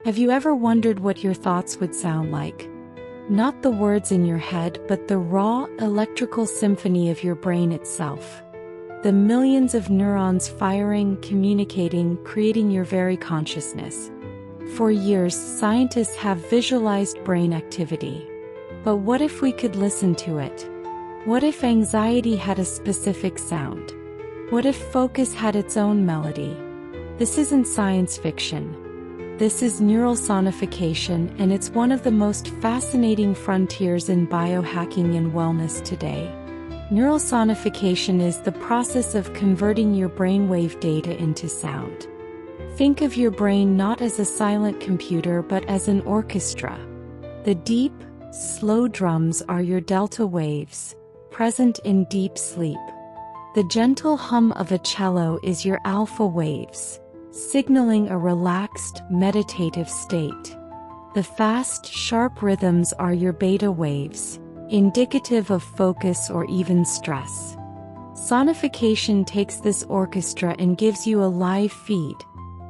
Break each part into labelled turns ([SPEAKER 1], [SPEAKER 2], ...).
[SPEAKER 1] Have you ever wondered what your thoughts would sound like? Not the words in your head, but the raw, electrical symphony of your brain itself. The millions of neurons firing, communicating, creating your very consciousness. For years, scientists have visualized brain activity. But what if we could listen to it? What if anxiety had a specific sound? What if focus had its own melody? This isn't science fiction. This is neural sonification, and it's one of the most fascinating frontiers in biohacking and wellness today. Neural sonification is the process of converting your brainwave data into sound. Think of your brain not as a silent computer but as an orchestra. The deep, slow drums are your delta waves, present in deep sleep. The gentle hum of a cello is your alpha waves, signaling a relaxed, meditative state. The fast, sharp rhythms are your beta waves, indicative of focus or even stress. Sonification takes this orchestra and gives you a live feed,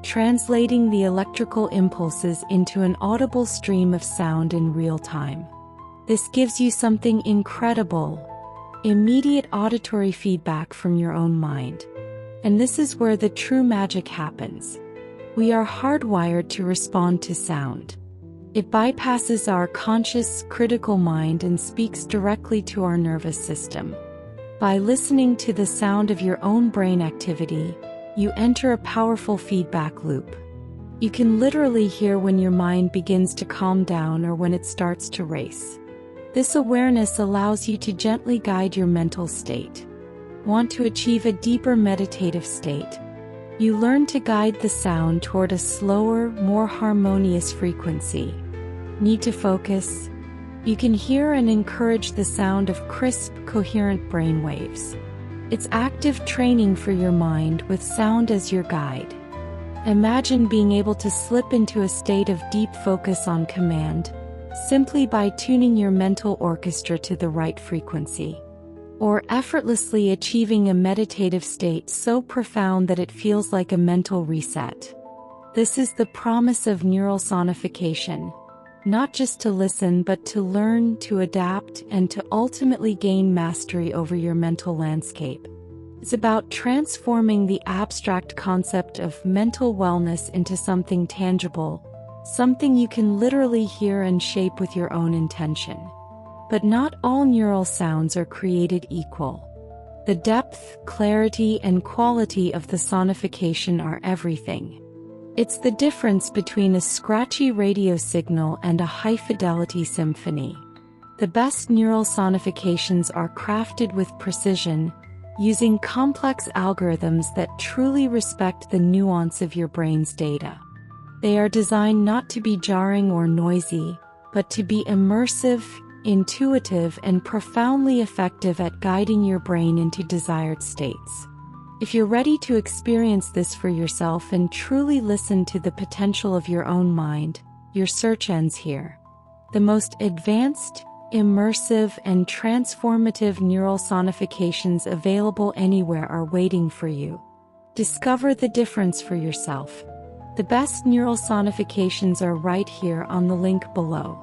[SPEAKER 1] translating the electrical impulses into an audible stream of sound in real time. This gives you something incredible: immediate auditory feedback from your own mind. And this is where the true magic happens. We are hardwired to respond to sound. It bypasses our conscious, critical mind and speaks directly to our nervous system. By listening to the sound of your own brain activity, you enter a powerful feedback loop. You can literally hear when your mind begins to calm down or when it starts to race. This awareness allows you to gently guide your mental state. Want to achieve a deeper meditative state? You learn to guide the sound toward a slower, more harmonious frequency. Need to focus? You can hear and encourage the sound of crisp, coherent brainwaves. It's active training for your mind with sound as your guide. Imagine being able to slip into a state of deep focus on command, simply by tuning your mental orchestra to the right frequency. Or effortlessly achieving a meditative state so profound that it feels like a mental reset. This is the promise of neural sonification. Not just to listen but to learn, to adapt, and to ultimately gain mastery over your mental landscape. It's about transforming the abstract concept of mental wellness into something tangible, something you can literally hear and shape with your own intention. But not all neural sounds are created equal. The depth, clarity, and quality of the sonification are everything. It's the difference between a scratchy radio signal and a high-fidelity symphony. The best neural sonifications are crafted with precision, using complex algorithms that truly respect the nuance of your brain's data. They are designed not to be jarring or noisy, but to be immersive, intuitive, and profoundly effective at guiding your brain into desired states. If you're ready to experience this for yourself and truly listen to the potential of your own mind, your search ends here. The most advanced, immersive, and transformative neural sonifications available anywhere are waiting for you. Discover the difference for yourself. The best neural sonifications are right here on the link below.